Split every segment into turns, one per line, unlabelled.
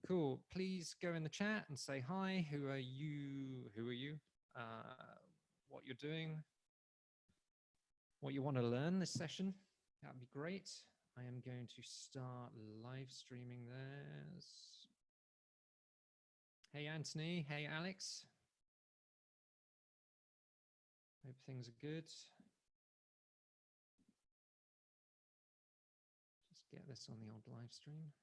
Cool. Please go in the chat and say hi. Who are you? Who are you? What you're doing, what you want to learn this session. That would be great. I am going to start live streaming this. Hey, Anthony. Hey, Alex. Hope things are good. Just get this on the old live stream.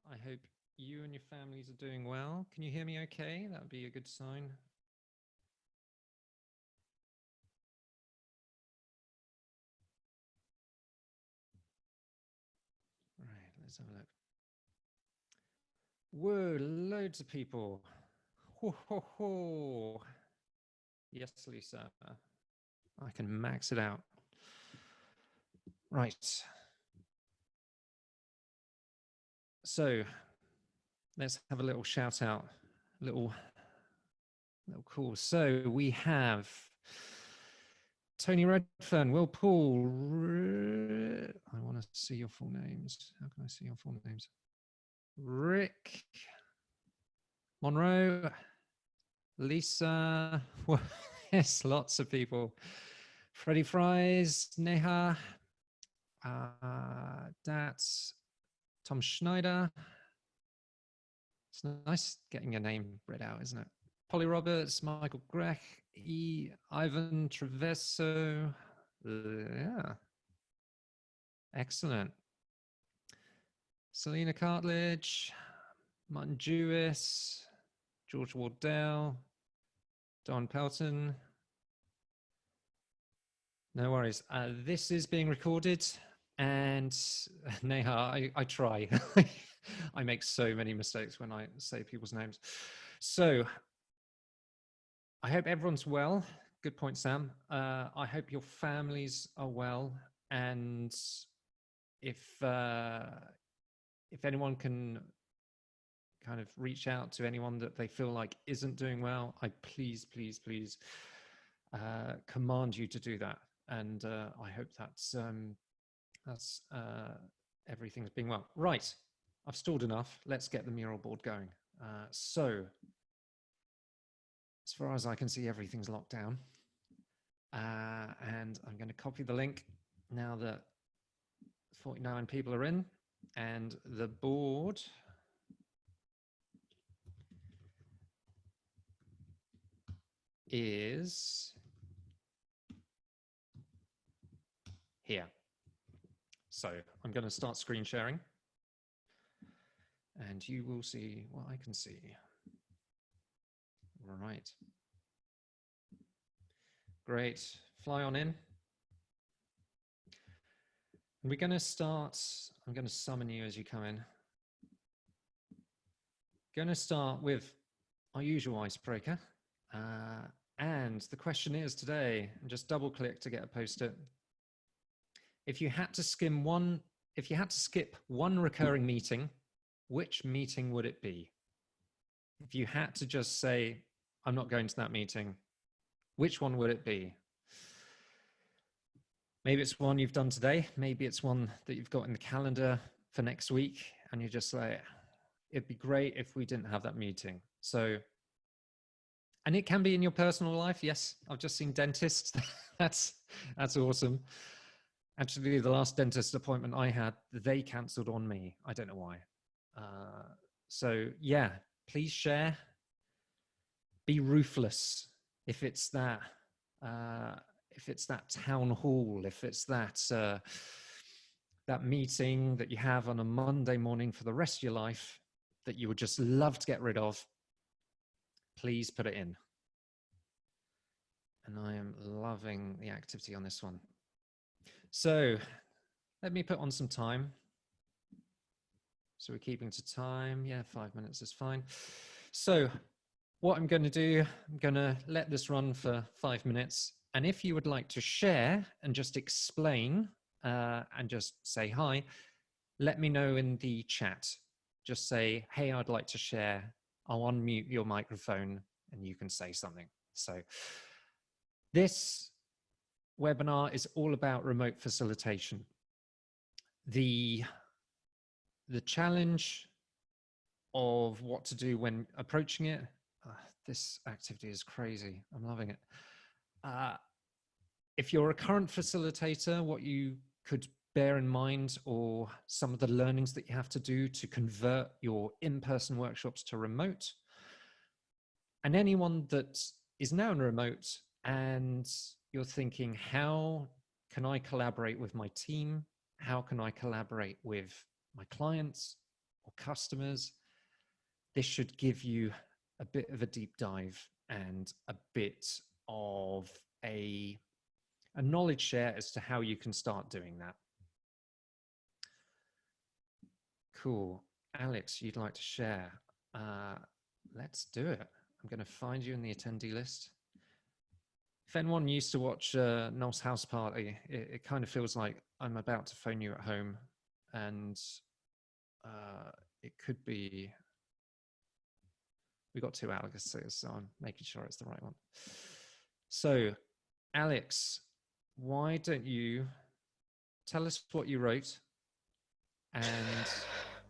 I hope you and your families are doing well. Can you hear me okay? That would be a good sign. All right, let's have a look. Whoa, loads of people. Ho, ho, ho. Yes, Lisa. I can max it out. Right. So let's have a little shout out, little call. So we have Tony Redfern, Will Paul. I want to see your full names. How can I see your full names? Rick Monroe, Lisa. Yes, lots of people. Freddie Fries, Neha, that's Tom Schneider. It's nice getting your name read out, isn't it? Polly Roberts, Michael Grech, Ivan Traverso. Yeah. Excellent. Selena Cartledge, Martin Jewis, George Wardell, Don Pelton. No worries. This is being recorded, and Neha, I try. I make so many mistakes when I say people's names. So I hope everyone's well. Good point, Sam. I hope your families are well, and if anyone can kind of reach out to anyone that they feel like isn't doing well, I please command you to do that. And I hope that's everything's being well. Right, I've stalled enough. Let's get the mural board going. So, as far as I can see, everything's locked down. And I'm going to copy the link now that 49 people are in, and the board is here. So I'm going to start screen sharing, and you will see what I can see. All right. Great. Fly on in. And we're going to start, I'm going to summon you as you come in. Going to start with our usual icebreaker. And the question is today, and just double click to get a post-it. If you had to skip one recurring meeting, which meeting would it be? If you had to just say, I'm not going to that meeting, which one would it be? Maybe it's one you've done today. Maybe it's one that you've got in the calendar for next week, and you're just like, it'd be great if we didn't have that meeting. So, and it can be in your personal life. Yes, I've just seen dentists. That's awesome. Actually, the last dentist appointment I had, they cancelled on me. I don't know why. So yeah, please share. Be ruthless. If it's that town hall, if it's that meeting that you have on a Monday morning for the rest of your life that you would just love to get rid of, please put it in. And I am loving the activity on this one. So let me put on some time. So we're keeping to time. Yeah, 5 minutes is fine. So what I'm going to do, I'm going to let this run for 5 minutes. And if you would like to share and just explain and just say hi, let me know in the chat. Just say, hey, I'd like to share. I'll unmute your microphone and you can say something. So this webinar is all about remote facilitation. The the challenge of what to do when approaching it. This activity is crazy. I'm loving it. If you're a current facilitator, what you could bear in mind, or some of the learnings that you have to do to convert your in-person workshops to remote. And anyone that is now in remote and you're thinking, how can I collaborate with my team? How can I collaborate with my clients or customers? This should give you a bit of a deep dive and a bit of a knowledge share as to how you can start doing that. Cool. Alex, you'd like to share? Let's do it. I'm going to find you in the attendee list. If anyone used to watch Noel's House Party, it kind of feels like I'm about to phone you at home, and it could be, we got two Alexes, so I'm making sure it's the right one. So, Alex, why don't you tell us what you wrote and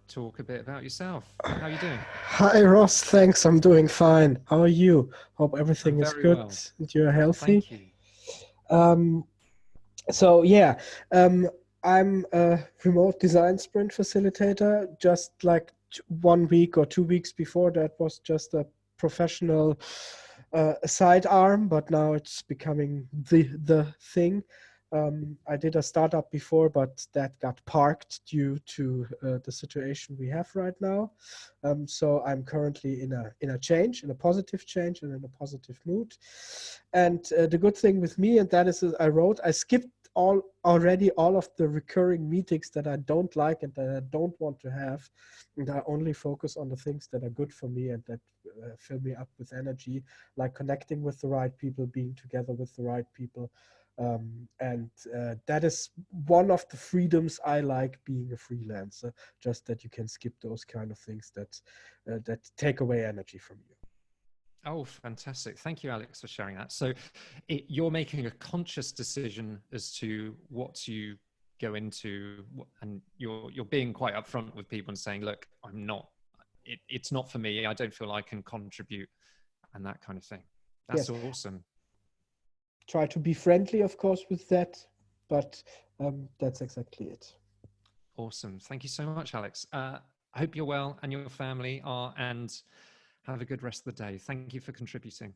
talk a bit about yourself. How are you doing?
Hi, Ross. Thanks. I'm doing fine. How are you? Hope everything is good
well.
and you're healthy.
Thank you.
So yeah, I'm a remote design sprint facilitator. Just like 1 week or 2 weeks before that was just a professional sidearm, but now it's becoming the thing. I did a startup before, but that got parked due to the situation we have right now. So I'm currently in a change, in a positive change, and in a positive mood. And the good thing with me, and that is, I skipped already all of the recurring meetings that I don't like and that I don't want to have, and I only focus on the things that are good for me and that fill me up with energy, like connecting with the right people, being together with the right people. And that is one of the freedoms I like being a freelancer, just that you can skip those kind of things that take away energy from you.
Oh, fantastic. Thank you, Alex, for sharing that. So you're making a conscious decision as to what you go into, and you're being quite upfront with people and saying, look, it's not for me. I don't feel I can contribute, and that kind of thing. That's
Yes.
Awesome.
Try to be friendly, of course, with that, but that's exactly it.
Awesome. Thank you so much, Alex. I hope you're well and your family are, and have a good rest of the day. Thank you for contributing.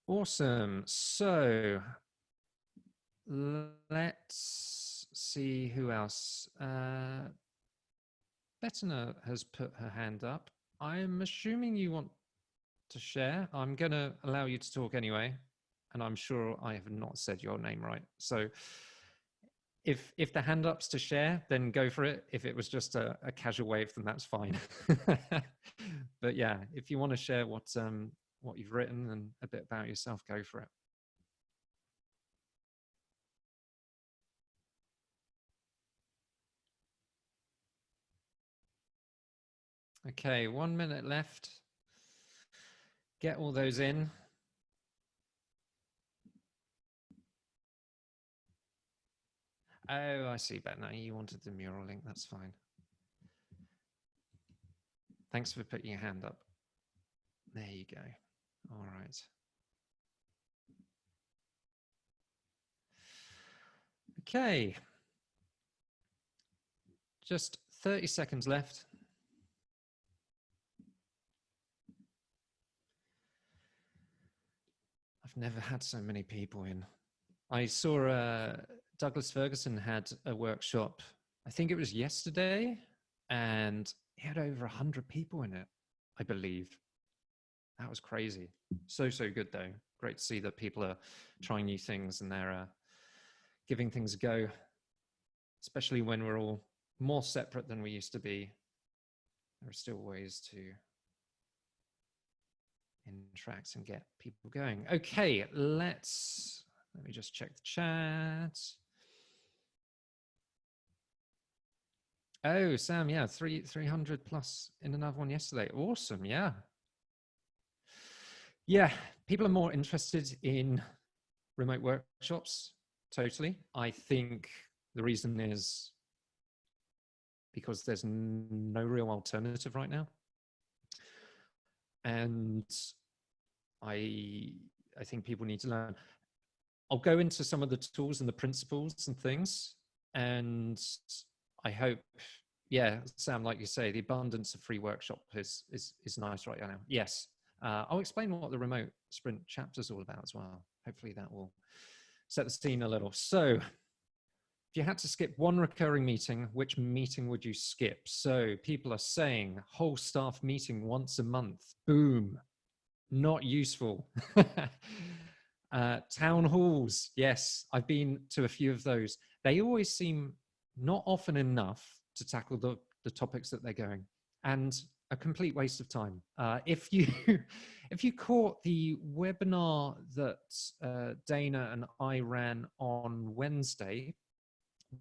Awesome. So let's see who else. Bettina has put her hand up. I'm assuming you want to share. I'm going to allow you to talk anyway, and I'm sure I have not said your name right. So if the hand up's to share, then go for it. If it was just a casual wave, then that's fine. But yeah, if you want to share what you've written and a bit about yourself, go for it. Okay, 1 minute left. Get all those in. Oh, I see, Bettina. You wanted the mural link. That's fine. Thanks for putting your hand up. There you go. All right. Okay. Just 30 seconds left. I've never had so many people in. I saw Douglas Ferguson had a workshop, I think it was yesterday, and he had over 100 people in it, I believe. That was crazy. So good, though. Great to see that people are trying new things and they're giving things a go, especially when we're all more separate than we used to be. There are still ways to interact and get people going. Okay, let me just check the chat. Oh, Sam, yeah, 300 plus in another one yesterday. Awesome, yeah. Yeah, people are more interested in remote workshops, totally. I think The reason is because there's no real alternative right now. And I think people need to learn. I'll go into some of the tools and the principles and things. And I hope, yeah, Sam, like you say, the abundance of free workshop is nice right now. Yes. I'll explain what the remote sprint chapter is all about as well. Hopefully that will set the scene a little. So if you had to skip one recurring meeting, which meeting would you skip? So people are saying whole staff meeting once a month. Boom. Not useful. Town halls. Yes, I've been to a few of those. They always seem not often enough to tackle the topics that they're going, and a complete waste of time. If you if you caught the webinar that Dana and I ran on Wednesday,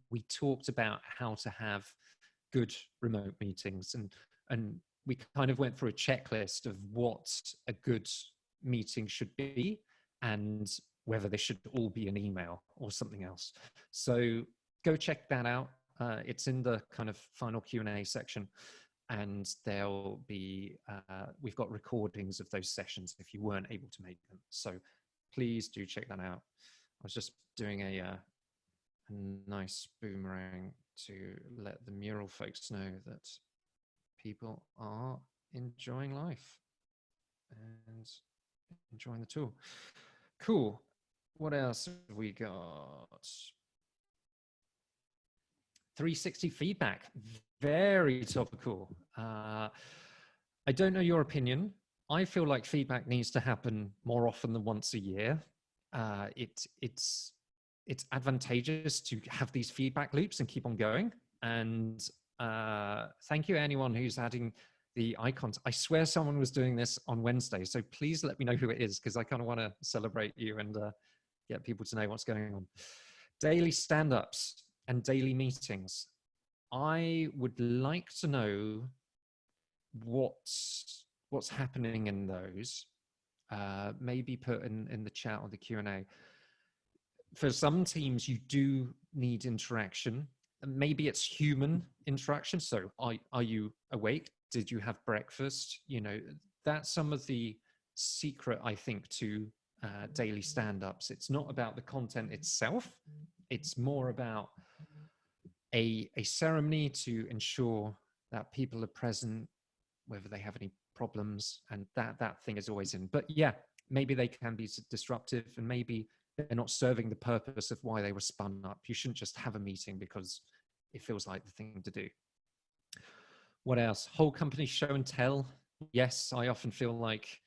we talked about how to have good remote meetings, and we kind of went through a checklist of what a good meeting should be and whether they should all be an email or something else. So go check that out. It's in the kind of final Q&A section, and there'll be, we've got recordings of those sessions if you weren't able to make them. So please do check that out. I was just doing a nice boomerang to let the Mural folks know that people are enjoying life and enjoying the tool. Cool. What else have we got? 360 feedback, very topical. I don't know your opinion. I feel like feedback needs to happen more often than once a year. It's advantageous to have these feedback loops and keep on going. And thank you anyone who's adding the icons. I swear someone was doing this on Wednesday, so please let me know who it is, because I kind of want to celebrate you and get people to know what's going on. Daily stand-ups and daily meetings. I would like to know what's happening in those. Maybe put in the chat or the Q&A. For some teams, you do need interaction. Maybe it's human interaction. So are you awake? Did you have breakfast? You know, that's some of the secret, I think, to daily stand-ups. It's not about the content itself. It's more about a ceremony to ensure that people are present, whether they have any problems, and that thing is always in. But yeah, maybe they can be disruptive, and maybe they're not serving the purpose of why they were spun up. You shouldn't just have a meeting because it feels like the thing to do. What else? Whole company show and tell. Yes, I often feel like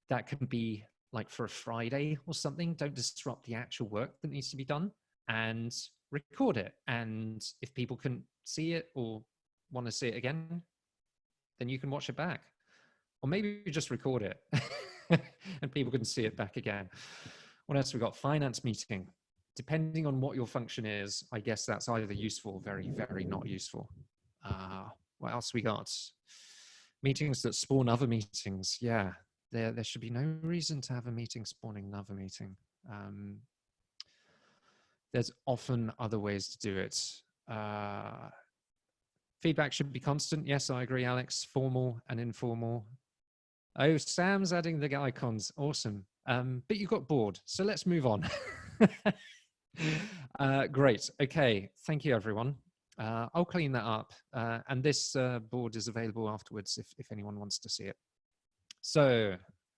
that can be like for a Friday or something. Don't disrupt the actual work that needs to be done, and record it. And if people can see it or want to see it again, then you can watch it back. Or maybe you just record it and people can see it back again. What else have we got? Finance meeting. Depending on what your function is, I guess that's either useful or very, very not useful. What else we got? Meetings that spawn other meetings. Yeah, there should be no reason to have a meeting spawning another meeting. There's often other ways to do it. Feedback should be constant. Yes, I agree, Alex. Formal and informal. Oh, Sam's adding the icons. Awesome. But you got bored, so let's move on. Great. Okay. Thank you, everyone. I'll clean that up. And this board is available afterwards if anyone wants to see it. So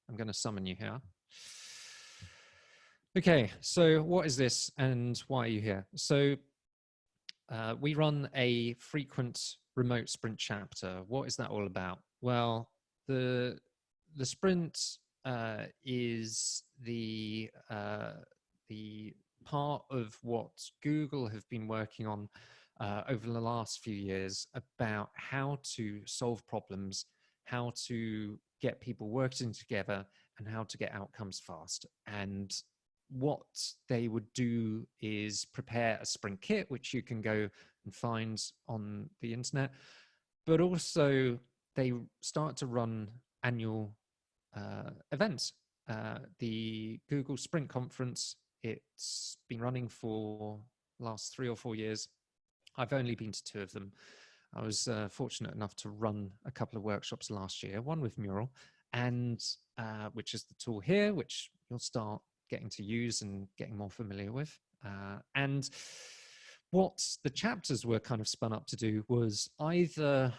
I'm going to summon you here. Okay. So what is this and why are you here? So we run a frequent remote sprint chapter. What is that all about? Well, the sprint is the part of what Google have been working on over the last few years about how to solve problems, how to get people working together, and how to get outcomes fast. And what they would do is prepare a sprint kit, which you can go and find on the internet, but also they start to run annual events. The Google Sprint Conference, it's been running for last 3 or 4 years. I've only been to 2 of them. I was fortunate enough to run a couple of workshops last year, one with Mural, and which is the tool here, which you'll start getting to use and getting more familiar with. And what the chapters were kind of spun up to do was either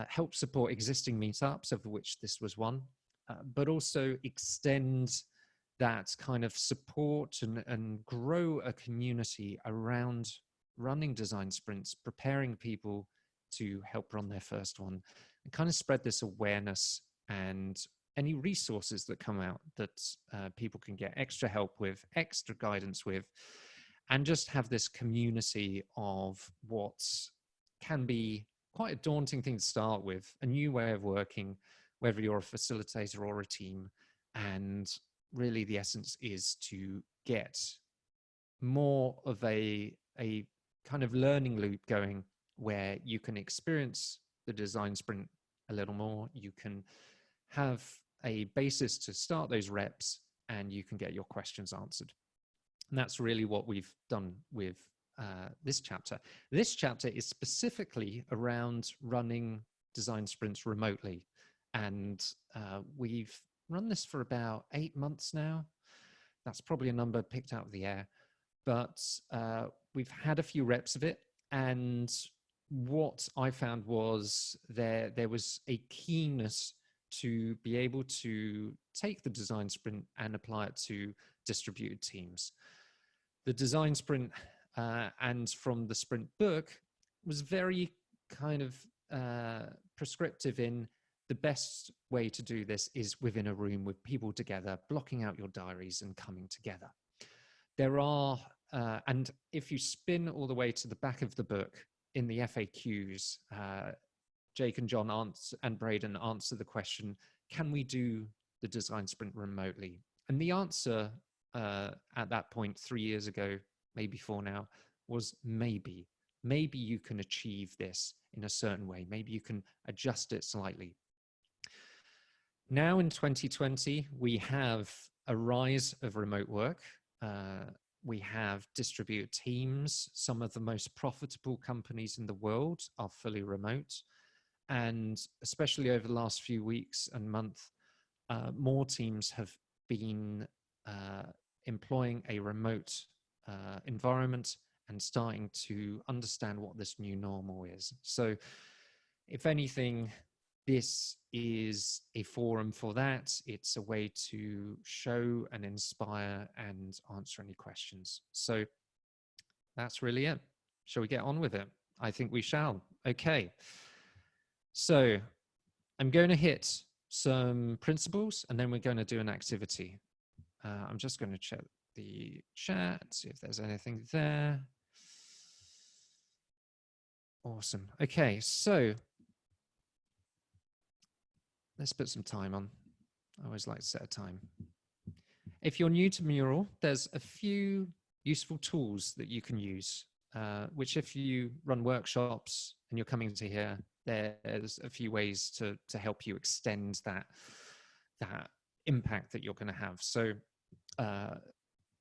help support existing meetups, of which this was one, but also extend that kind of support and grow a community around running design sprints, preparing people to help run their first one, and kind of spread this awareness and any resources that come out that people can get extra help with, extra guidance with, and just have this community of what can be quite a daunting thing to start with, a new way of working, whether you're a facilitator or a team. And really the essence is to get more of a kind of learning loop going where you can experience the design sprint a little more, you can have a basis to start those reps, and you can get your questions answered. And that's really what we've done with this chapter. This chapter is specifically around running design sprints remotely. And we've run this for about 8 months now. That's probably a number picked out of the air, but we've had a few reps of it. And what I found was there was a keenness to be able to take the design sprint and apply it to distributed teams. The design sprint and from the sprint book was very kind of prescriptive in the best way to do this is within a room with people together, blocking out your diaries and coming together. There are, and if you spin all the way to the back of the book in the FAQs, Jake and John and Braden answer the question, can we do the design sprint remotely? And the answer at that point 3 years ago, maybe 4 now, was maybe. Maybe you can achieve this in a certain way. Maybe you can adjust it slightly. Now in 2020, we have a rise of remote work. We have distributed teams. Some of the most profitable companies in the world are fully remote. And especially over the last few weeks and months, more teams have been employing a remote environment and starting to understand what this new normal is. So if anything, this is a forum for that. It's a way to show and inspire and answer any questions. So that's really it. Shall we get on with it? I think we shall. Okay. So I'm going to hit some principles and then we're going to do an activity. I'm just going to check the chat, see if there's anything there. Awesome. Okay, so let's put some time on. I always like to set a time. If you're new to Mural, there's a few useful tools that you can use, which if you run workshops and you're coming to here, there's a few ways to help you extend that impact that you're going to have. So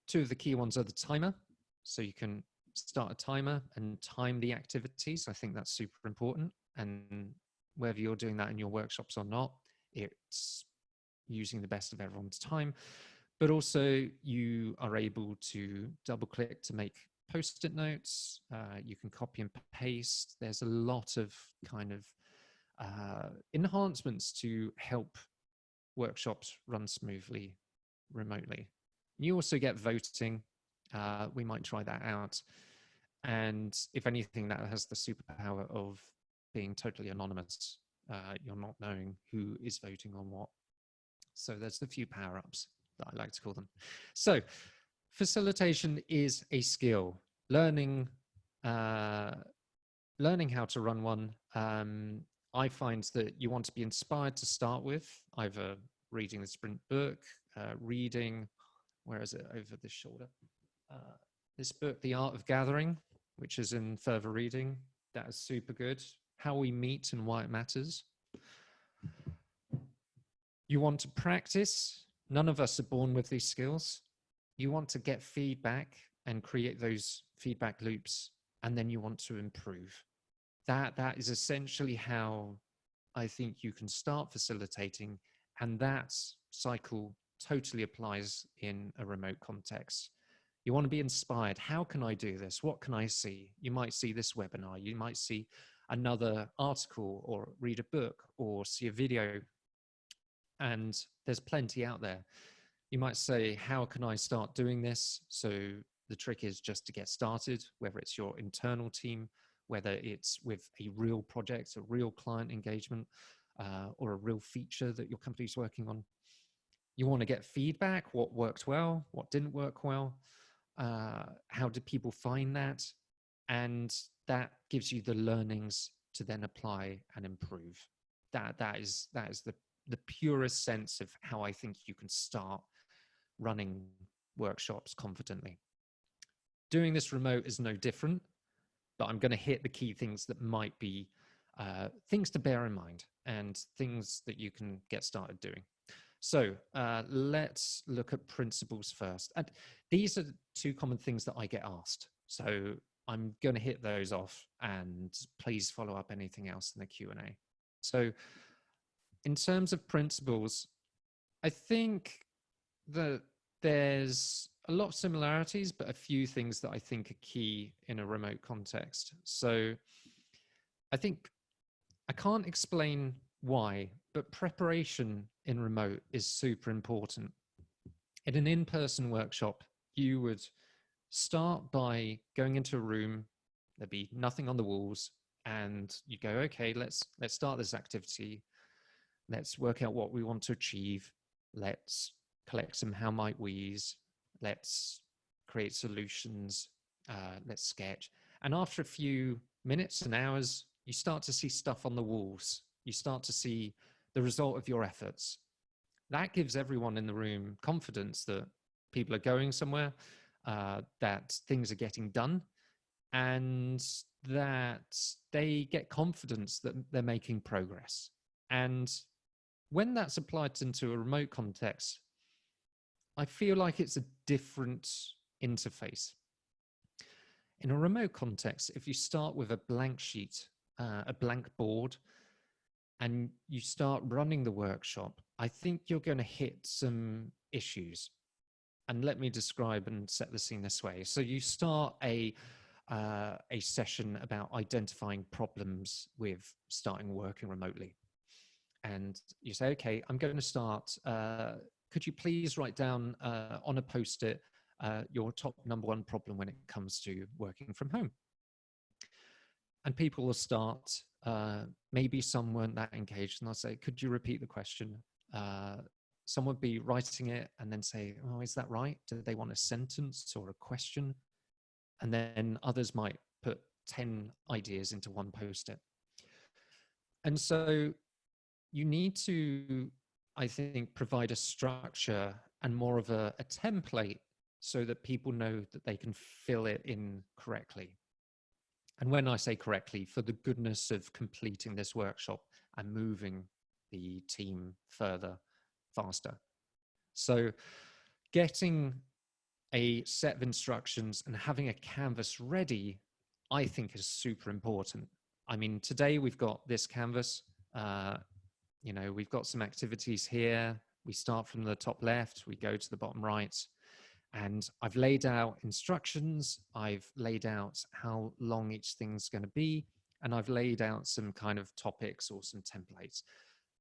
2 of the key ones are the timer. So you can start a timer and time the activities. I think that's super important. And whether you're doing that in your workshops or not, it's using the best of everyone's time. But also you are able to double click to make post-it notes. You can copy and paste. There's a lot of kind of enhancements to help workshops run smoothly remotely. You also get voting. We might try that out. And if anything, that has the superpower of being totally anonymous. You're not knowing who is voting on what. So there's a few power-ups that I like to call them. So facilitation is a skill. Learning how to run one. I find that you want to be inspired to start with, either reading the sprint book, reading, where is it, over this shoulder? This book, The Art of Gathering, which is in further reading. That is super good. How we meet and why it matters. You want to practice. None of us are born with these skills. You want to get feedback and create those feedback loops, and then you want to improve. That is essentially how I think you can start facilitating, and that cycle totally applies in a remote context. You want to be inspired. How can I do this? What can I see? You might see this webinar, you might see another article, or read a book, or see a video, and there's plenty out there. You might say, how can I start doing this? So the trick is just to get started, whether it's your internal team, whether it's with a real project, a real client engagement, or a real feature that your company's working on. You want to get feedback, what worked well, what didn't work well, how did people find that? And that gives you the learnings to then apply and improve. That is the purest sense of how I think you can start running workshops confidently. Doing this remote is no different, but I'm going to hit the key things that might be things to bear in mind and things that you can get started doing. So let's look at principles first. And these are two common things that I get asked. So I'm going to hit those off, and please follow up anything else in the Q&A. So in terms of principles, I think that there's a lot of similarities, but a few things that I think are key in a remote context. So I think I can't explain why, but preparation in remote is super important. In an in-person workshop, you would start by going into a room, there'd be nothing on the walls, and you go, okay, let's start this activity. Let's work out what we want to achieve. Let's collect some how might we's. Let's create solutions. Let's sketch. And after a few minutes and hours, you start to see stuff on the walls. You start to see the result of your efforts. That gives everyone in the room confidence that people are going somewhere, that things are getting done, and that they get confidence that they're making progress. And when that's applied into a remote context, I feel like it's a different interface. In a remote context, if you start with a blank sheet, a blank board, and you start running the workshop, I think you're going to hit some issues. And let me describe and set the scene this way. So you start a session about identifying problems with starting working remotely. And you say, okay, I'm going to start. Could you please write down on a Post-it your top #1 problem when it comes to working from home? And people will start, maybe some weren't that engaged, and I'll say, could you repeat the question? Some would be writing it and then say, oh, is that right? Do they want a sentence or a question? And then others might put 10 ideas into one Post-it. And so you need to, I think, provide a structure and more of a template so that people know that they can fill it in correctly. And when I say correctly, for the goodness of completing this workshop and moving the team further, faster. So getting a set of instructions and having a canvas ready, I think, is super important. I mean, today we've got this canvas, you know, we've got some activities here. We start from the top left, we go to the bottom right. And I've laid out instructions, I've laid out how long each thing's going to be, and I've laid out some kind of topics or some templates.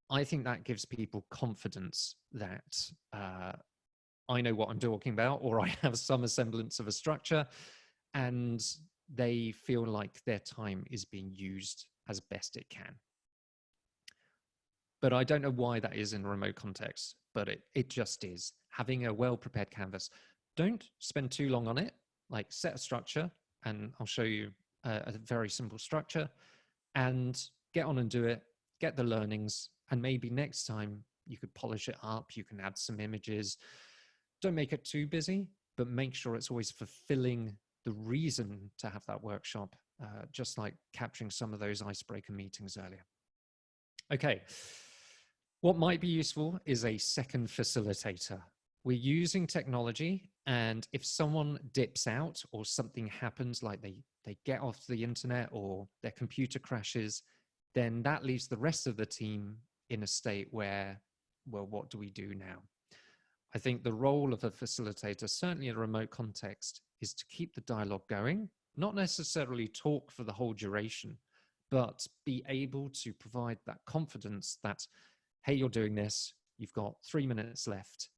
I think that gives people confidence that I know what I'm talking about, or I have some semblance of a structure, and they feel like their time is being used as best it can. But I don't know why that is in a remote context, but it just is. Having a well-prepared canvas. Don't spend too long on it, like set a structure, and I'll show you a very simple structure, and get on and do it, get the learnings, and maybe next time you could polish it up, you can add some images. Don't make it too busy, but make sure it's always fulfilling the reason to have that workshop, just like capturing some of those icebreaker meetings earlier. Okay, what might be useful is a second facilitator. we're using technology, and if someone dips out or something happens, like they get off the internet or their computer crashes, then that leaves the rest of the team in a state where, well, what do we do now? I think the role of a facilitator, certainly in a remote context, is to keep the dialogue going, not necessarily talk for the whole duration, but be able to provide that confidence that, hey, you're doing this, you've got 3 minutes left,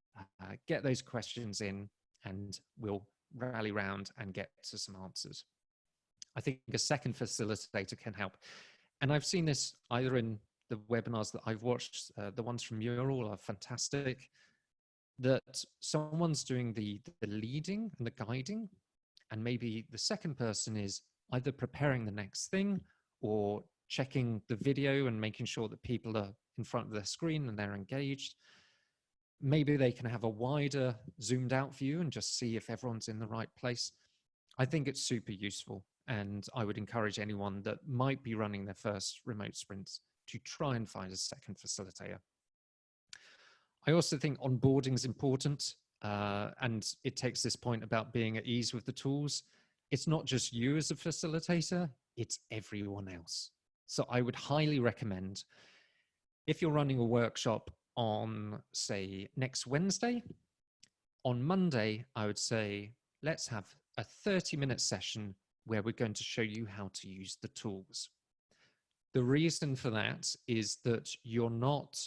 get those questions in, and we'll rally round and get to some answers. I think a second facilitator can help. And I've seen this either in the webinars that I've watched, the ones from Mural are fantastic, that someone's doing the leading and the guiding, and maybe the second person is either preparing the next thing or checking the video and making sure that people are in front of their screen and they're engaged. Maybe they can have a wider zoomed out view and just see if everyone's in the right place. I think it's super useful, and I would encourage anyone that might be running their first remote sprints to try and find a second facilitator. I also think onboarding is important, and it takes this point about being at ease with the tools. It's not just you as a facilitator, it's everyone else. So I would highly recommend, if you're running a workshop on, say, next Wednesday, on Monday, I would say, let's have a 30-minute session where we're going to show you how to use the tools. The reason for that is that you're not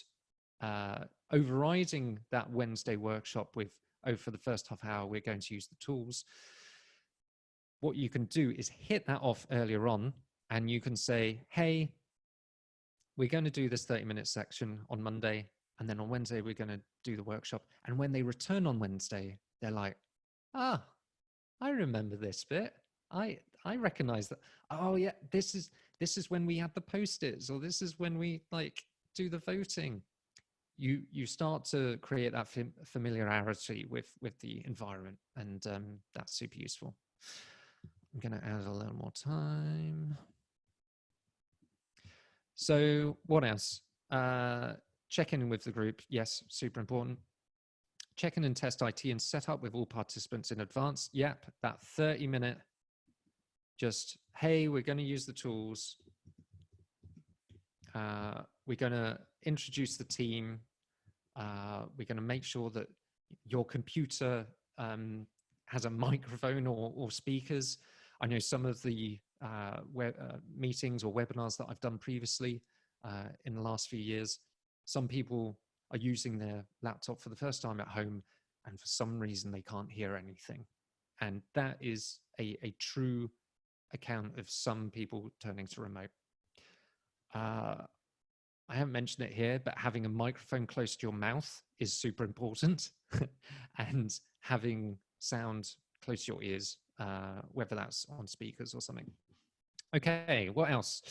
overriding that Wednesday workshop with, oh, for the first half hour, we're going to use the tools. What you can do is hit that off earlier on, and you can say, hey, we're going to do this 30-minute section on Monday, and then on Wednesday, we're going to do the workshop. And when they return on Wednesday, they're like, ah, I remember this bit. I recognize that. Oh yeah, this is when we add the post-its, or this is when we like do the voting. You start to create that familiarity with the environment, and that's super useful. I'm going to add a little more time. So what else? Check in with the group. Yes, super important. Check in and test IT and set up with all participants in advance. Yep, that 30-minute, just, hey, we're going to use the tools. We're going to introduce the team. We're going to make sure that your computer has a microphone or speakers. I know some of the meetings or webinars that I've done previously in the last few years, some people are using their laptop for the first time at home, and for some reason they can't hear anything. And that is a true account of some people turning to remote. I haven't mentioned it here, but having a microphone close to your mouth is super important, and having sound close to your ears, whether that's on speakers or something. Okay, what else?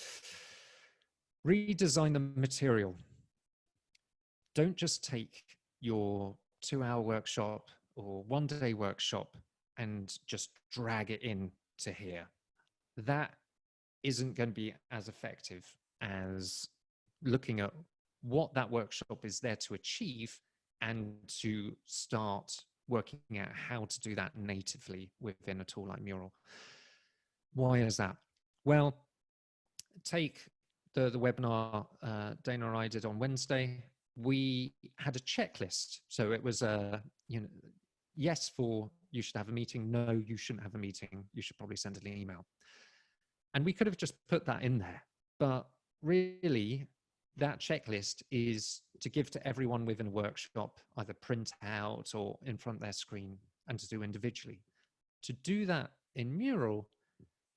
Redesign the material. Don't just take your 2-hour workshop or 1-day workshop and just drag it in to here. That isn't going to be as effective as looking at what that workshop is there to achieve and to start working out how to do that natively within a tool like Mural. Why is that? Well, take the webinar Dana and I did on Wednesday. We had a checklist. So it was yes for you should have a meeting, no, you shouldn't have a meeting, you should probably send an email. And we could have just put that in there, but really that checklist is to give to everyone within a workshop, either print out or in front of their screen, and to do individually. To do that in Mural,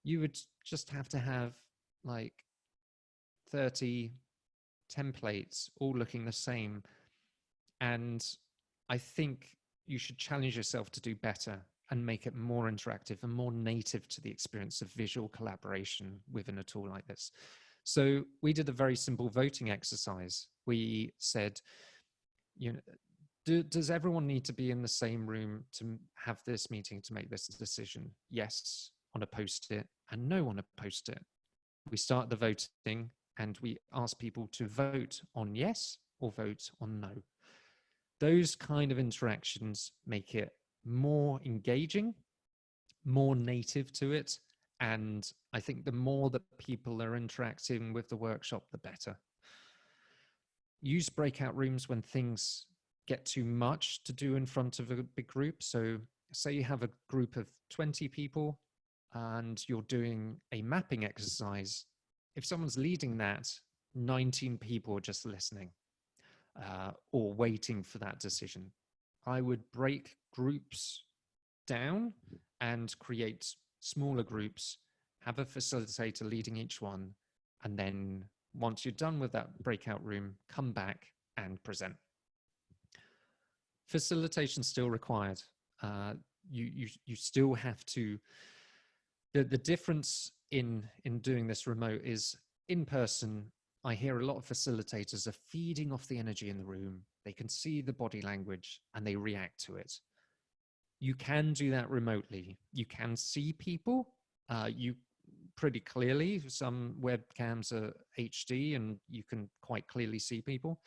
you would just have to have like 30 templates all looking the same. And I think you should challenge yourself to do better and make it more interactive and more native to the experience of visual collaboration within a tool like this. So we did a very simple voting exercise. We said, does everyone need to be in the same room to have this meeting, to make this decision? Yes, on a post-it, and no on a post-it. We start the voting and we ask people to vote on yes or vote on no. Those kind of interactions make it more engaging, more native to it. And I think the more that people are interacting with the workshop, the better. Use breakout rooms when things get too much to do in front of a big group. So say you have a group of 20 people and you're doing a mapping exercise. If someone's leading that, 19 people are just listening or waiting for that decision. I would break groups down and create smaller groups, have a facilitator leading each one, and then once you're done with that breakout room, come back and present. Facilitation still required. You still have to. The difference in doing this remote is in person. I hear a lot of facilitators are feeding off the energy in the room. They can see the body language and they react to it. You can do that remotely. You can see people. You pretty clearly. Some webcams are HD and you can quite clearly see people.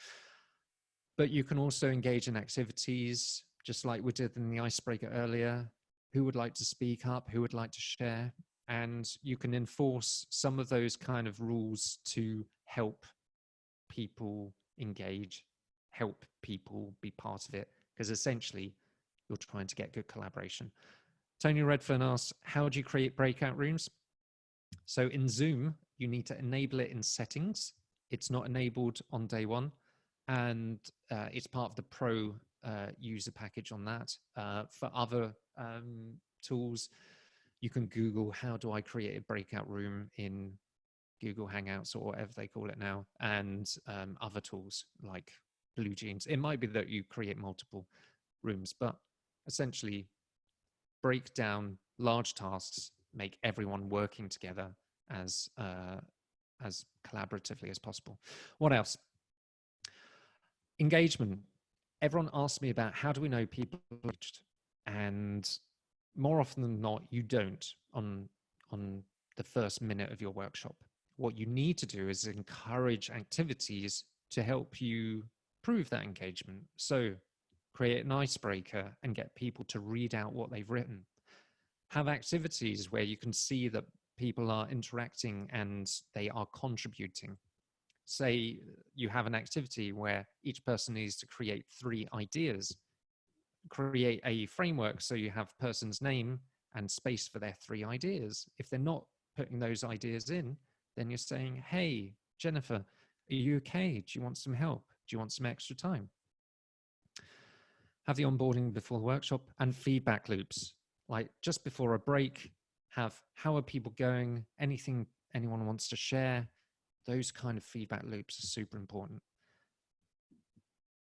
But you can also engage in activities, just like we did in the icebreaker earlier. Who would like to speak up? Who would like to share? And you can enforce some of those kind of rules to help people engage, help people be part of it, because essentially you're trying to get good collaboration. Tony Redfern asks, how do you create breakout rooms? So in Zoom, you need to enable it in settings. It's not enabled on day one, and it's part of the Pro user package on that. For other tools, you can Google, how do I create a breakout room in Google Hangouts or whatever they call it now, and other tools like Blue Jeans. It might be that you create multiple rooms, but essentially break down large tasks, make everyone working together as collaboratively as possible. What else? Engagement. Everyone asks me about how do we know people are engaged, and more often than not, you don't on the first minute of your workshop. What you need to do is encourage activities to help you prove that engagement. So create an icebreaker and get people to read out what they've written. Have activities where you can see that people are interacting and they are contributing. Say you have an activity where each person needs to create 3 ideas. Create a framework so you have person's name and space for their 3 ideas. If they're not putting those ideas in, then you're saying, hey, Jennifer, are you okay? Do you want some help? Do you want some extra time? Have the onboarding before the workshop and feedback loops. Like just before a break, have how are people going? Anything anyone wants to share? Those kind of feedback loops are super important.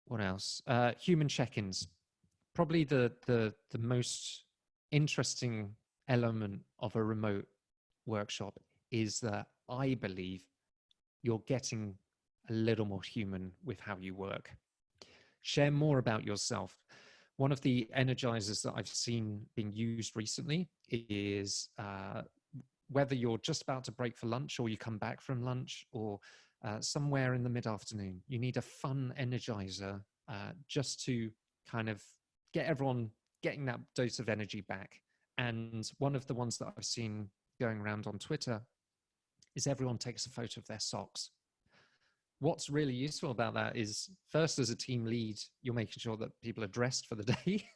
What else? Human check-ins. Probably the most interesting element of a remote workshop is that I believe you're getting a little more human with how you work. Share more about yourself. One of the energizers that I've seen being used recently is whether you're just about to break for lunch or you come back from lunch or somewhere in the mid-afternoon, you need a fun energizer just to kind of get everyone getting that dose of energy back. And one of the ones that I've seen going around on Twitter is everyone takes a photo of their socks. What's really useful about that is, first, as a team lead, you're making sure that people are dressed for the day,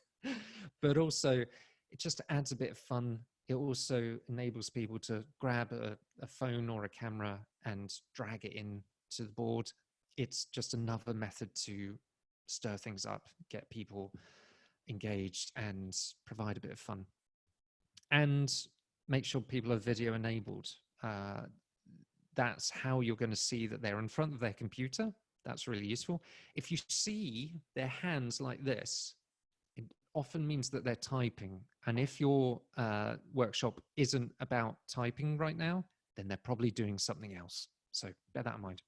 but also it just adds a bit of fun. It also enables people to grab a phone or a camera and drag it in to the board. It's just another method to stir things up, get people engaged and provide a bit of fun. And make sure people are video enabled. That's how you're going to see that they're in front of their computer. That's really useful. If you see their hands like this, it often means that they're typing. And if your workshop isn't about typing right now, then they're probably doing something else. So bear that in mind.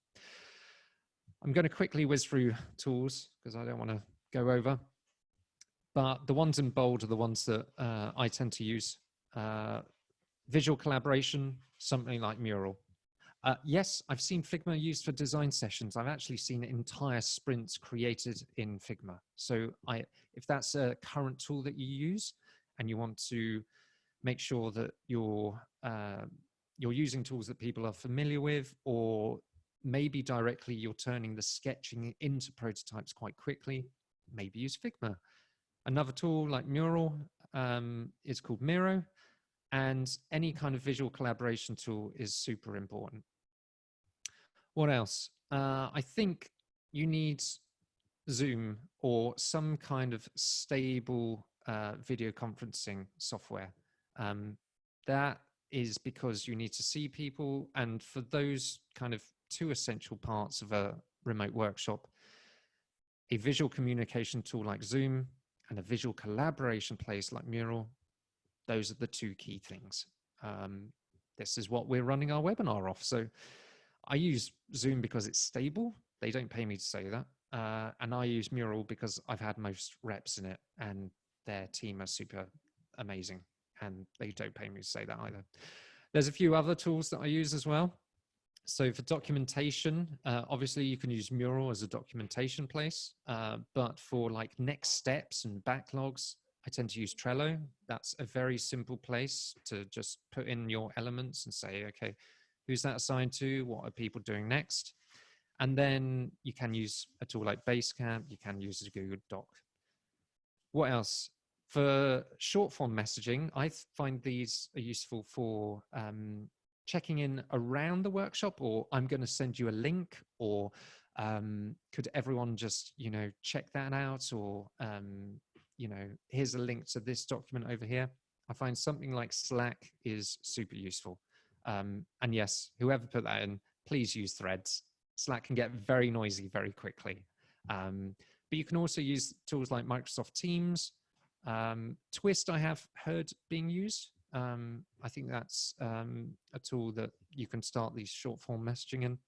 I'm going to quickly whiz through tools because I don't want to go over. But the ones in bold are the ones that I tend to use. Visual collaboration, something like Mural. Yes, I've seen Figma used for design sessions. I've actually seen entire sprints created in Figma. So if that's a current tool that you use and you want to make sure that you're using tools that people are familiar with, or maybe directly you're turning the sketching into prototypes quite quickly, maybe use Figma. Another tool like Mural is called Miro, and any kind of visual collaboration tool is super important. What else? I think you need Zoom or some kind of stable video conferencing software. That is because you need to see people, and for those kind of two essential parts of a remote workshop, a visual communication tool like Zoom and a visual collaboration place like Mural, those are the two key things. This is what we're running our webinar off. So I use Zoom because it's stable. They don't pay me to say that. And I use Mural because I've had most reps in it and their team are super amazing, and they don't pay me to say that either. There's a few other tools that I use as well. So for documentation, obviously you can use Mural as a documentation place, but for like next steps and backlogs, I tend to use Trello. That's a very simple place to just put in your elements and say, okay, who's that assigned to? What are people doing next? And then you can use a tool like Basecamp. You can use a Google Doc. What else? For short form messaging, I find these are useful for checking in around the workshop, or I'm going to send you a link, or could everyone just, check that out, or, here's a link to this document over here. I find something like Slack is super useful. And yes, whoever put that in, please use threads. Slack can get very noisy very quickly. But you can also use tools like Microsoft Teams. Twist I have heard being used. I think that's a tool that you can start these short form messaging in.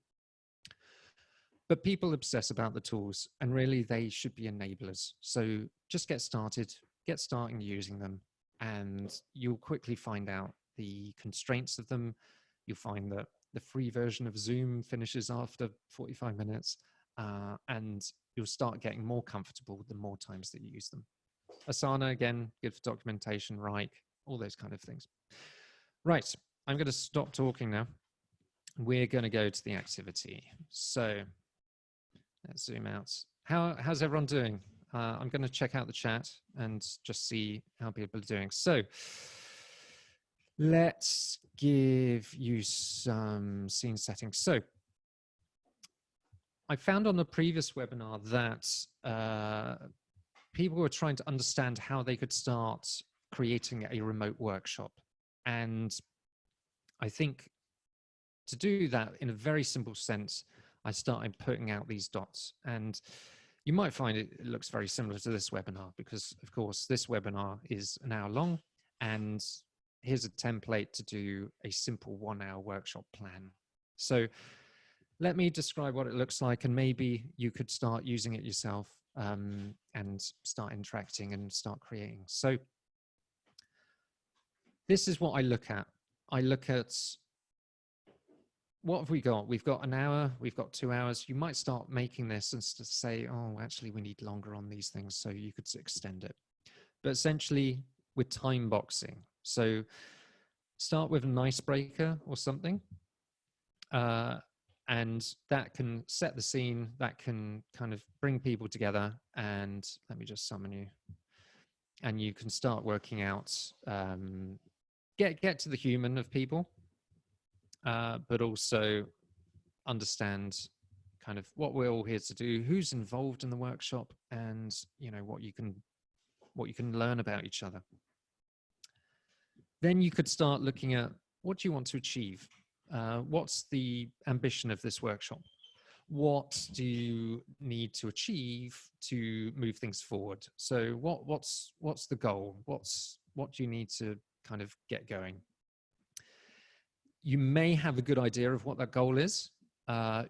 But people obsess about the tools, and really they should be enablers. So just get starting using them, and you'll quickly find out the constraints of them. You'll find that the free version of Zoom finishes after 45 minutes, and you'll start getting more comfortable the more times that you use them. Asana, again, good for documentation, Rike, all those kind of things. Right, I'm going to stop talking now. We're going to go to the activity. So let's zoom out. How's everyone doing? I'm going to check out the chat and just see how people are doing. So let's give you some scene settings. So I found on the previous webinar that people were trying to understand how they could start creating a remote workshop. And I think to do that in a very simple sense, I started putting out these dots. And you might find it looks very similar to this webinar, because of course this webinar is an hour long, and here's a template to do a simple 1 hour workshop plan. So let me describe what it looks like, and maybe you could start using it yourself and start interacting and start creating. So this is what I look at. I look at, what have we got? We've got an hour, we've got 2 hours. You might start making this and say, oh, actually we need longer on these things, so you could extend it. But essentially we're time boxing. So start with an icebreaker or something. And that can set the scene, that can kind of bring people together. And let me just summon you. And you can start working out, get to the human of people, but also understand kind of what we're all here to do, who's involved in the workshop, and what you can learn about each other. Then you could start looking at, what do you want to achieve? What's the ambition of this workshop? What do you need to achieve to move things forward? So what's the goal? What do you need to kind of get going? You may have a good idea of what that goal is.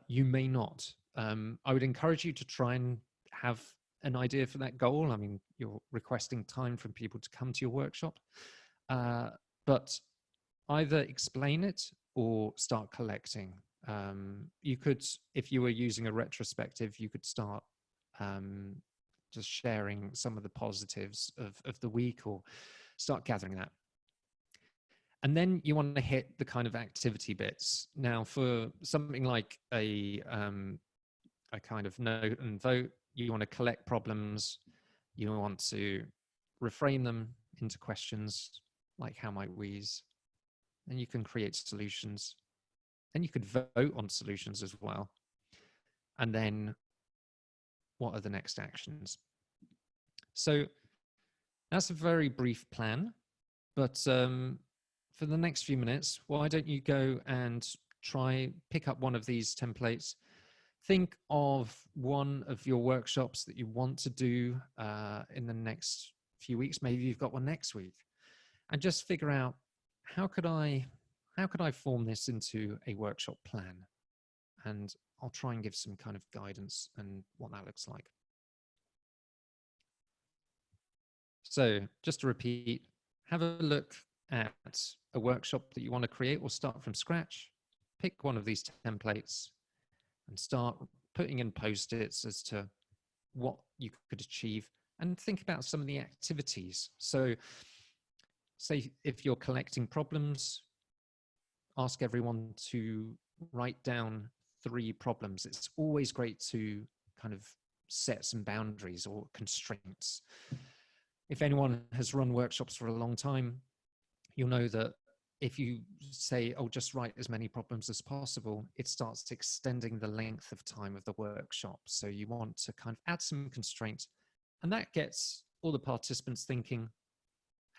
You may not. I would encourage you to try and have an idea for that goal. I mean, you're requesting time from people to come to your workshop, but either explain it or start collecting. You could, if you were using a retrospective, you could start just sharing some of the positives of the week, or start gathering that. And then you want to hit the kind of activity bits. Now, for something like a kind of note and vote, you want to collect problems. You want to reframe them into questions like, how might we's? And you can create solutions. And you could vote on solutions as well. And then what are the next actions? So that's a very brief plan, but for the next few minutes, why don't you go and pick up one of these templates. Think of one of your workshops that you want to do in the next few weeks. Maybe you've got one next week, and just figure out, how could I form this into a workshop plan? And I'll try and give some kind of guidance and what that looks like. So just to repeat, have a look at a workshop that you want to create, or start from scratch. Pick one of these templates and start putting in post-its as to what you could achieve, and think about some of the activities. So say if you're collecting problems, ask everyone to write down 3 problems. It's always great to kind of set some boundaries or constraints. If anyone has run workshops for a long time, you'll know that if you say, oh, just write as many problems as possible, it starts extending the length of time of the workshop. So you want to kind of add some constraints, and that gets all the participants thinking,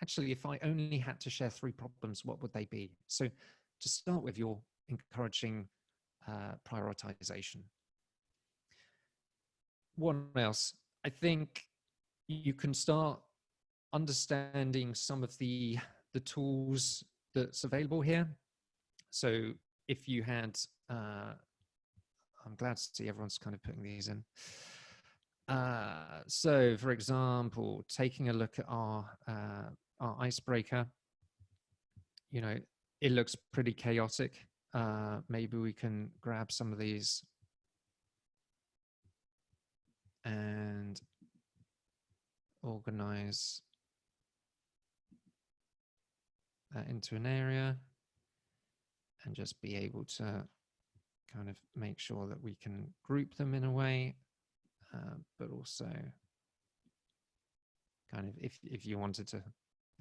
actually, if I only had to share 3 problems, what would they be? So to start with, you're encouraging prioritization. What else? I think you can start understanding some of the tools that's available here. So if you had, I'm glad to see everyone's kind of putting these in. So for example, taking a look at our icebreaker, you know, it looks pretty chaotic. Maybe we can grab some of these and organize that into an area, and just be able to kind of make sure that we can group them in a way, but also kind of, if you wanted to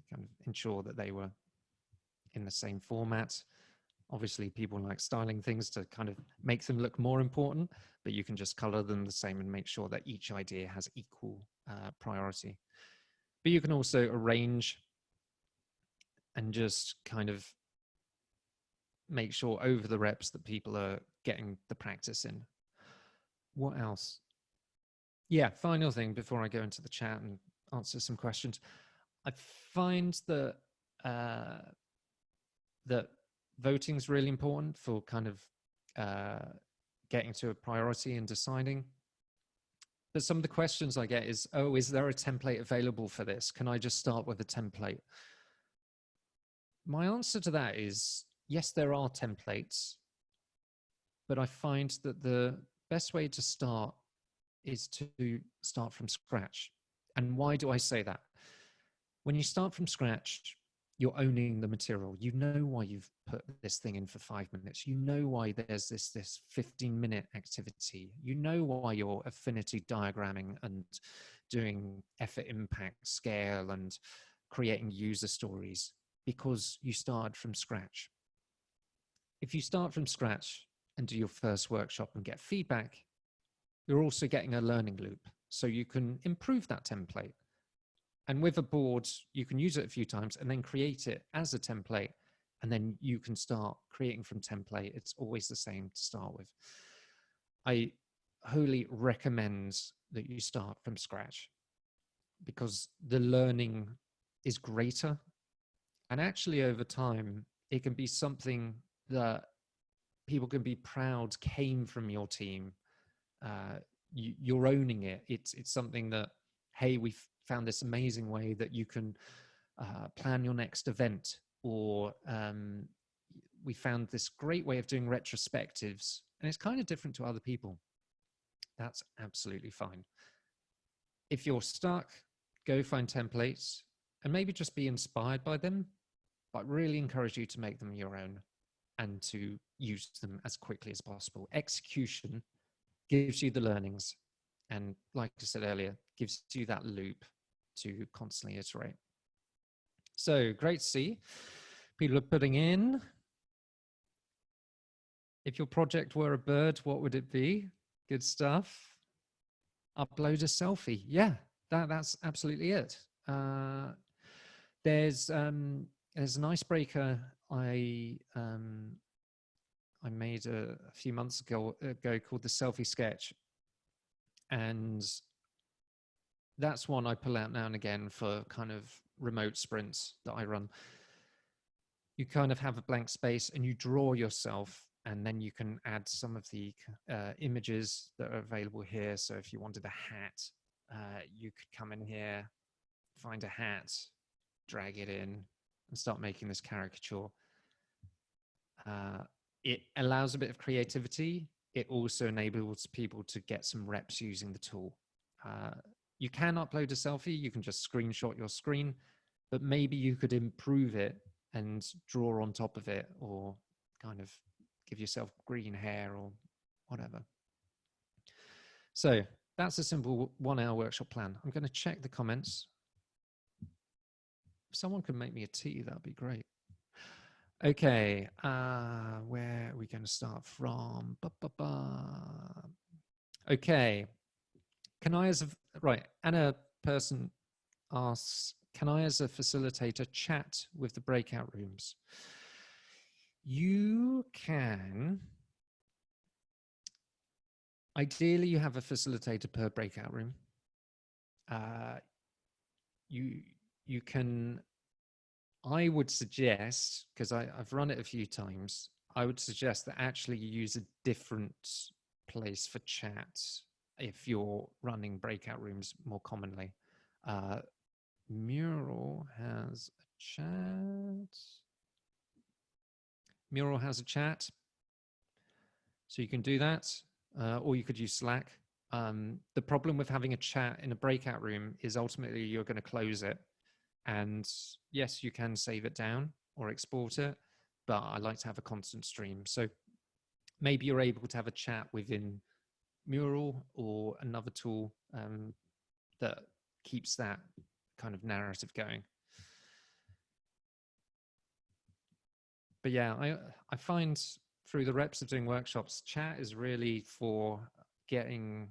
kind of ensure that they were in the same format. Obviously, people like styling things to kind of make them look more important, but you can just color them the same and make sure that each idea has equal priority. But you can also arrange and just kind of make sure over the reps that people are getting the practice in. What else? Yeah, final thing before I go into the chat and answer some questions. I find that that voting is really important for kind of getting to a priority and deciding. But some of the questions I get is, oh, is there a template available for this? Can I just start with a template? My answer to that is, yes, there are templates, but I find that the best way to start is to start from scratch. And why do I say that? When you start from scratch, you're owning the material. You know why you've put this thing in for 5 minutes. You know why there's this 15-minute activity. You know why you're affinity diagramming and doing effort impact scale and creating user stories, because you started from scratch. If you start from scratch and do your first workshop and get feedback, you're also getting a learning loop. So you can improve that template. And with a board, you can use it a few times and then create it as a template. And then you can start creating from template. It's always the same to start with. I wholly recommend that you start from scratch, because the learning is greater. And actually over time, it can be something that people can be proud came from your team. You're owning it. It's something that, hey, we've found this amazing way that you can plan your next event, or we found this great way of doing retrospectives, and it's kind of different to other people. That's absolutely fine. If you're stuck, go find templates and maybe just be inspired by them, but really encourage you to make them your own and to use them as quickly as possible. Execution gives you the learnings, and like I said earlier, gives you that loop to constantly iterate. So great to see people are putting in. If your project were a bird, what would it be? Good stuff. Upload a selfie. Yeah, that's absolutely it. There's an icebreaker I made a few months ago called the selfie sketch, and that's one I pull out now and again for kind of remote sprints that I run. You kind of have a blank space and you draw yourself, and then you can add some of the images that are available here. So if you wanted a hat, you could come in here, find a hat, drag it in, and start making this caricature. It allows a bit of creativity. It also enables people to get some reps using the tool. You can upload a selfie, you can just screenshot your screen, but maybe you could improve it and draw on top of it, or kind of give yourself green hair or whatever. So that's a simple 1 hour workshop plan. I'm going to check the comments. If someone could make me a tea, that'd be great. Okay, where are we going to start from? Okay, can I as a, right, Anna person asks, can I as a facilitator chat with the breakout rooms? You can. Ideally, you have a facilitator per breakout room. You can, I would suggest, because I've run it a few times, I would suggest that actually you use a different place for chat if you're running breakout rooms more commonly. Mural has a chat. Mural has a chat. So you can do that, or you could use Slack. The problem with having a chat in a breakout room is ultimately you're going to close it. And yes, you can save it down or export it, but I like to have a constant stream. So maybe you're able to have a chat within Mural or another tool that keeps that kind of narrative going. But yeah, I find through the reps of doing workshops, chat is really for getting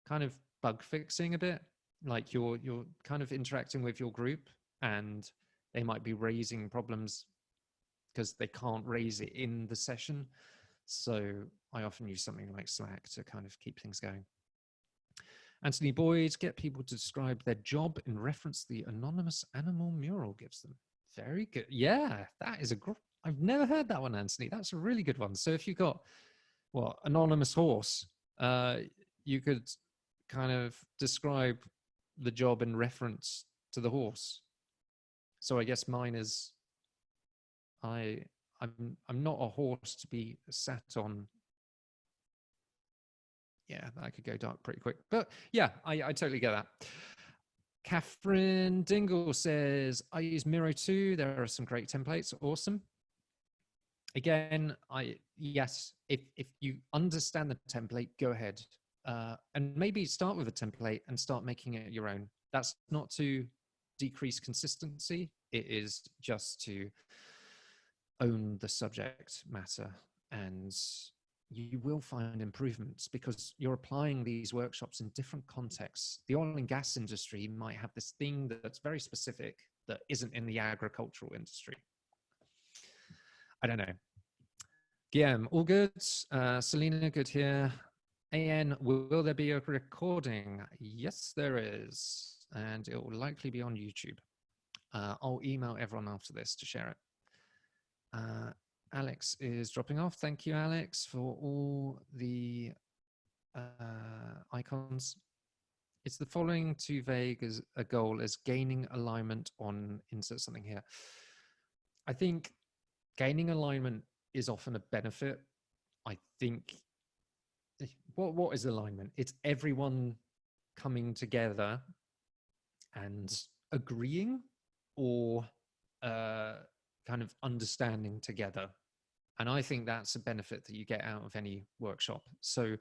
kind of bug fixing a bit. Like you're kind of interacting with your group, and they might be raising problems because they can't raise it in the session. So I often use something like Slack to kind of keep things going. Anthony Boyd, get people to describe their job in reference to the anonymous animal Mural gives them. Very good. Yeah, that is I've never heard that one, Anthony. That's a really good one. So if you've got, what, anonymous horse, you could kind of describe the job in reference to the horse. So I guess mine is, I'm not a horse to be sat on. Yeah, that could go dark pretty quick. But yeah, I totally get that. Catherine Dingle says, I use Miro too. There are some great templates. Awesome. Again, yes, if you understand the template, go ahead. And maybe start with a template and start making it your own. That's not to decrease consistency. It is just to own the subject matter, and you will find improvements because you're applying these workshops in different contexts. The oil and gas industry might have this thing that's very specific that isn't in the agricultural industry. I don't know. Guillaume, all good. Selena, good here. AN, will there be a recording? Yes, there is. And it will likely be on YouTube. I'll email everyone after this to share it. Alex is dropping off. Thank you, Alex, for all the icons. It's the following too vague as a goal as gaining alignment on insert something here. I think gaining alignment is often a benefit. I think, what is alignment? It's everyone coming together and agreeing, or kind of understanding together. And I think that's a benefit that you get out of any workshop. So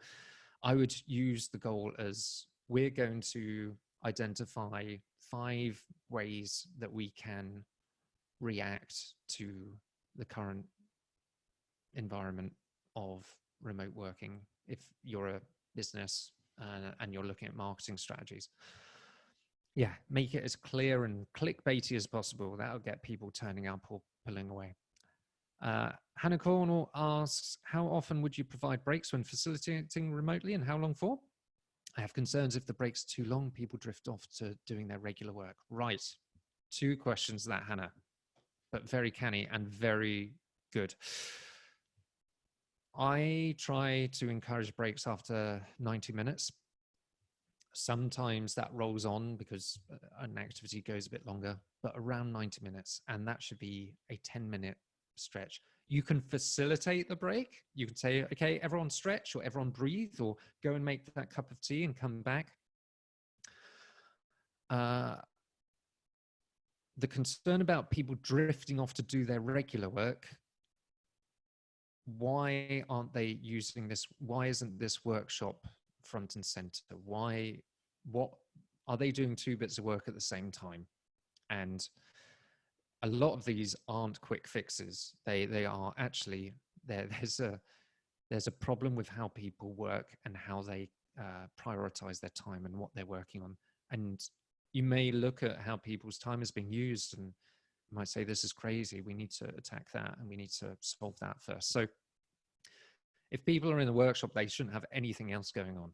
I would use the goal as, we're going to identify 5 ways that we can react to the current environment of remote working. If you're a business and you're looking at marketing strategies, yeah, make it as clear and clickbaity as possible. That'll get people turning up or pulling away. Hannah Cornell asks, how often would you provide breaks when facilitating remotely, and how long for? I have concerns if the break's too long, people drift off to doing their regular work. Right. 2 questions that, Hannah, but very canny and very good. I try to encourage breaks after 90 minutes. Sometimes that rolls on because an activity goes a bit longer, but around 90 minutes, and that should be a 10-minute stretch. You can facilitate the break. You can say, okay, everyone stretch, or everyone breathe, or go and make that cup of tea and come back. The concern about people drifting off to do their regular work, why aren't they using this? Why isn't this workshop front and center? What are they doing 2 bits of work at the same time? And a lot of these aren't quick fixes. They are actually, there's a problem with how people work and how they prioritize their time and what they're working on. And you may look at how people's time is being used and you might say, this is crazy. We need to attack that and we need to solve that first. So if people are in the workshop, they shouldn't have anything else going on.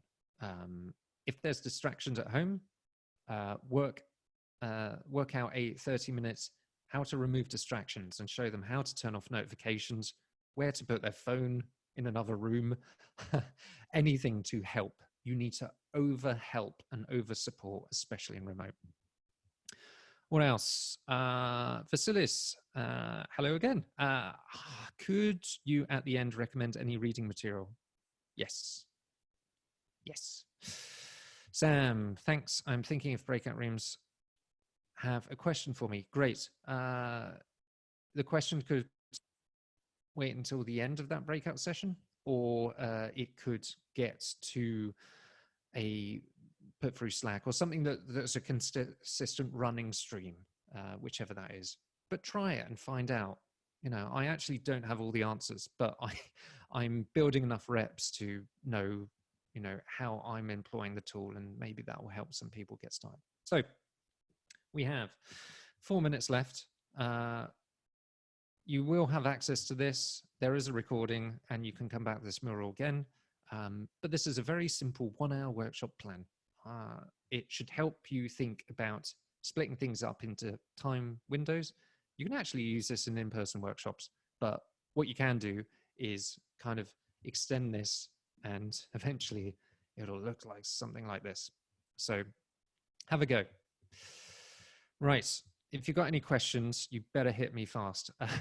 If there's distractions at home, work out a 30 minutes how to remove distractions and show them how to turn off notifications, where to put their phone in another room, anything to help. You need to over-help and over-support, especially in remote. What else? Facilis, hello again. Could you at the end recommend any reading material? Yes. Yes. Sam, thanks. I'm thinking if breakout rooms have a question for me. Great. The question could wait until the end of that breakout session, or it could get to a put through Slack or something that's a consistent running stream, whichever that is. But try it and find out. You know, I actually don't have all the answers, but I'm building enough reps to know, you know, how I'm employing the tool, and maybe that will help some people get started. So we have 4 minutes left. You will have access to this. There is a recording and you can come back to this mural again. But this is a very simple 1-hour workshop plan. It should help you think about splitting things up into time windows. You can actually use this in in-person workshops, but what you can do is kind of extend this and eventually it'll look like something like this. So have a go. Right. If you've got any questions, you better hit me fast. Put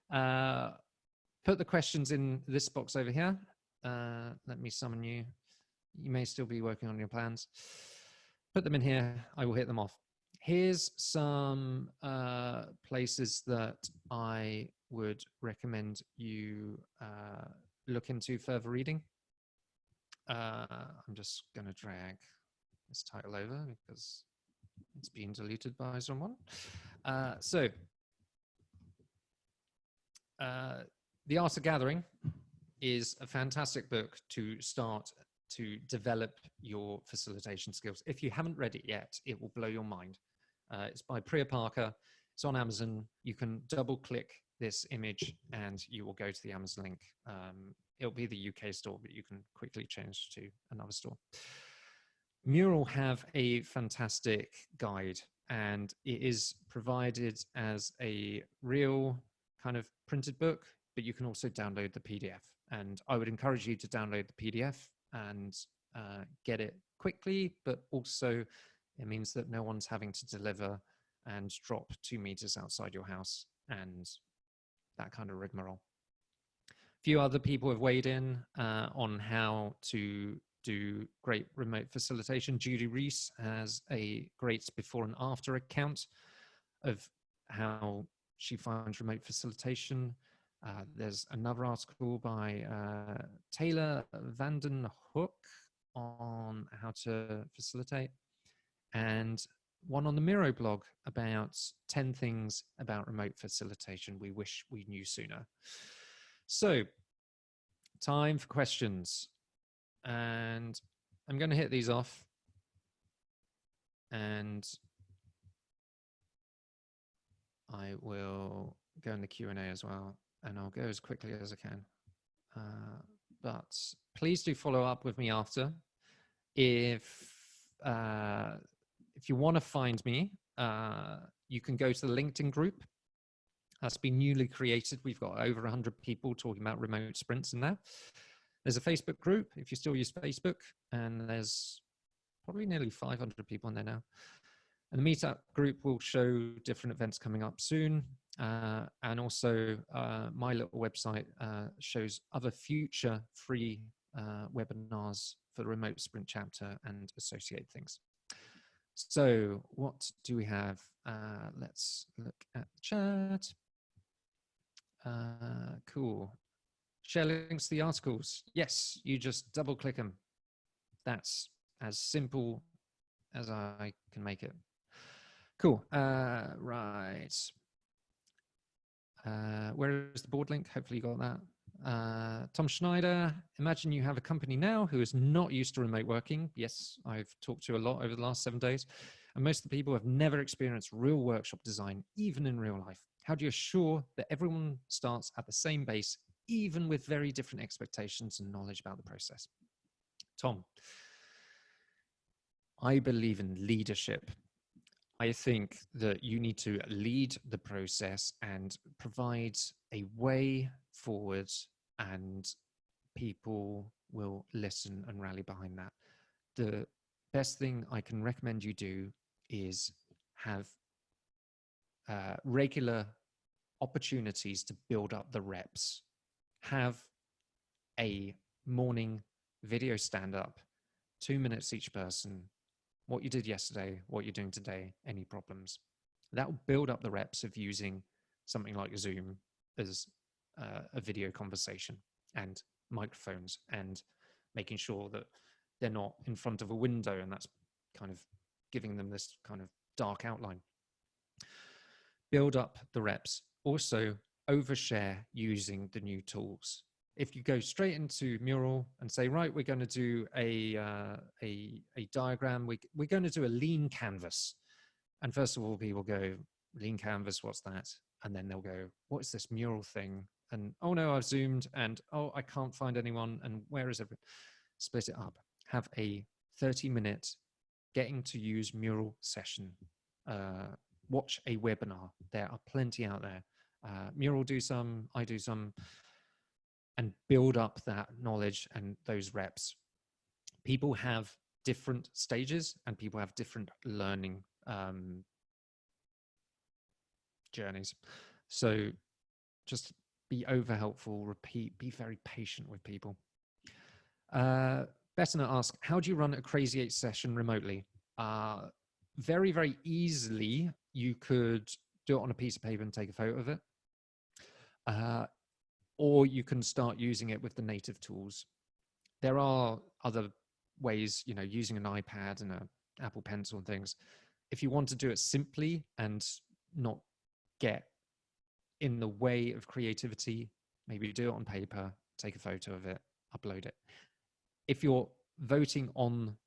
the questions in this box over here. Let me summon you. You may still be working on your plans. Put them in here. I will hit them off. Here's some places that I would recommend you look into further reading. I'm just going to drag this title over because it's being deleted by someone. The Art of Gathering is a fantastic book to start to develop your facilitation skills. If you haven't read it yet, it will blow your mind. It's by Priya Parker. It's on Amazon. You can double click this image and you will go to the Amazon link. It'll be the UK store, but you can quickly change to another store. Mural have a fantastic guide, and it is provided as a real kind of printed book, but you can also download the PDF. And I would encourage you to download the PDF and get it quickly, but also it means that no one's having to deliver and drop 2 meters outside your house and that kind of rigmarole. A few other people have weighed in on how to do great remote facilitation. Judy Reese has a great before and after account of how she finds remote facilitation. There's another article by Taylor Vanden Hoek on how to facilitate, and one on the Miro blog about 10 things about remote facilitation we wish we knew sooner. So, time for questions. And I'm going to hit these off. And I will go in the Q&A as well. And I'll go as quickly as I can. But please do follow up with me after. If you want to find me, you can go to the LinkedIn group. That's been newly created. We've got over 100 people talking about remote sprints in there. There's a Facebook group, if you still use Facebook, and there's probably nearly 500 people in there now. And the meetup group will show different events coming up soon. And also my little website shows other future free webinars for the remote sprint chapter and associated things. So what do we have? Let's look at the chat. Cool. Share links to the articles. Yes, you just double click them. That's as simple as I can make it. Cool. Right. Where is the board link? Hopefully you got that. Tom Schneider, imagine you have a company now who is not used to remote working. Yes, I've talked to a lot over the last 7 days. And most of the people have never experienced real workshop design, even in real life. How do you assure that everyone starts at the same base, even with very different expectations and knowledge about the process? Tom, I believe in leadership. I think that you need to lead the process and provide a way forward, and people will listen and rally behind that. The best thing I can recommend you do is have regular opportunities to build up the reps. Have a morning video stand up, 2 minutes each person, what you did yesterday, what you're doing today, any problems. That will build up the reps of using something like Zoom as a video conversation, and microphones, and making sure that they're not in front of a window, and that's kind of giving them this kind of dark outline. Build up the reps. Also, overshare using the new tools. If you go straight into Mural and say, right, we're going to do a diagram, we're going to do a lean canvas. And first of all, people go, lean canvas, what's that? And then they'll go, what is this Mural thing? And, oh no, I've zoomed, and oh, I can't find anyone, and where is everyone? Split it up. Have a 30-minute getting to use Mural session. Watch a webinar. There are plenty out there. Mural do some, I do some, and build up that knowledge and those reps. People have different stages, and people have different learning journeys. So just be over helpful, repeat, be very patient with people. Bettina asks, how do you run a Crazy 8 session remotely? Very, very easily, you could do it on a piece of paper and take a photo of it. Or you can start using it with the native tools. There are other ways, you know, using an iPad and an Apple Pencil and things. If you want to do it simply and not get in the way of creativity, maybe do it on paper, take a photo of it, upload it. If you're voting on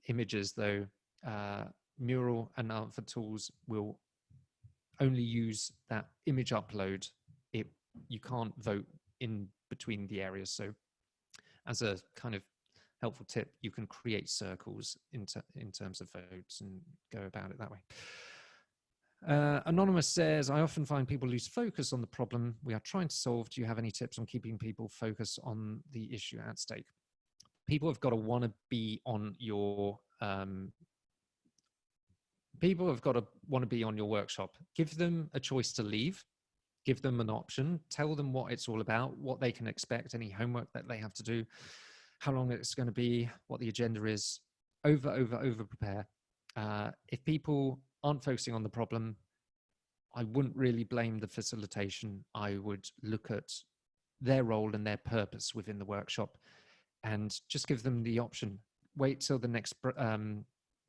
images though, Mural and other tools will only use that image upload. You can't vote in between the areas. So as a kind of helpful tip, you can create circles in terms of votes and go about it that way. Anonymous says, I often find people lose focus on the problem we are trying to solve. Do you have any tips on keeping people focused on the issue at stake? People have got to want to be on your workshop. Give them a choice to leave. give them an option, tell them what it's all about, what they can expect, any homework that they have to do, how long it's going to be, what the agenda is. Over prepare. If people aren't focusing on the problem, I wouldn't really blame the facilitation. I would look at their role and their purpose within the workshop and just give them the option. Wait till the next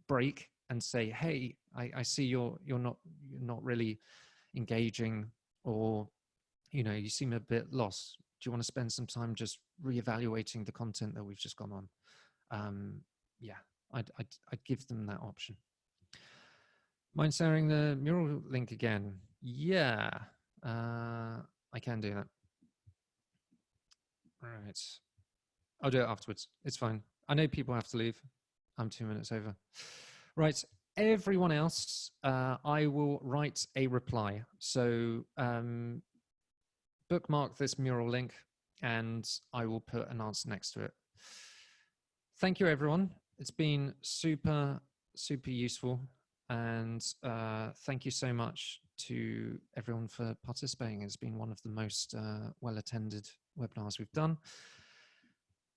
break and say, hey, I see you're not really engaging, or you seem a bit lost. Do you want to spend some time just reevaluating the content that we've just gone on? Yeah, I'd give them that option. Mind sharing the mural link again? Yeah, I can do that. All right, I'll do it afterwards. It's fine. I know people have to leave. I'm 2 minutes over. Right, everyone else, I will write a reply. So bookmark this mural link and I will put an answer next to it. Thank you, everyone. It's been super, super useful. And thank you so much to everyone for participating. It's been one of the most well-attended webinars we've done.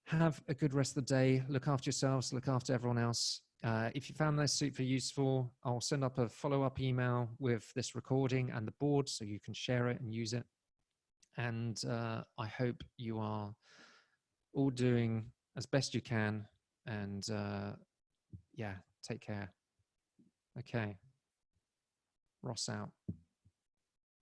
Have a good rest of the day. Look after yourselves, look after everyone else. If you found this super useful, I'll send up a follow-up email with this recording and the board so you can share it and use it. And I hope you are all doing as best you can. And yeah, take care. Okay. Ross out.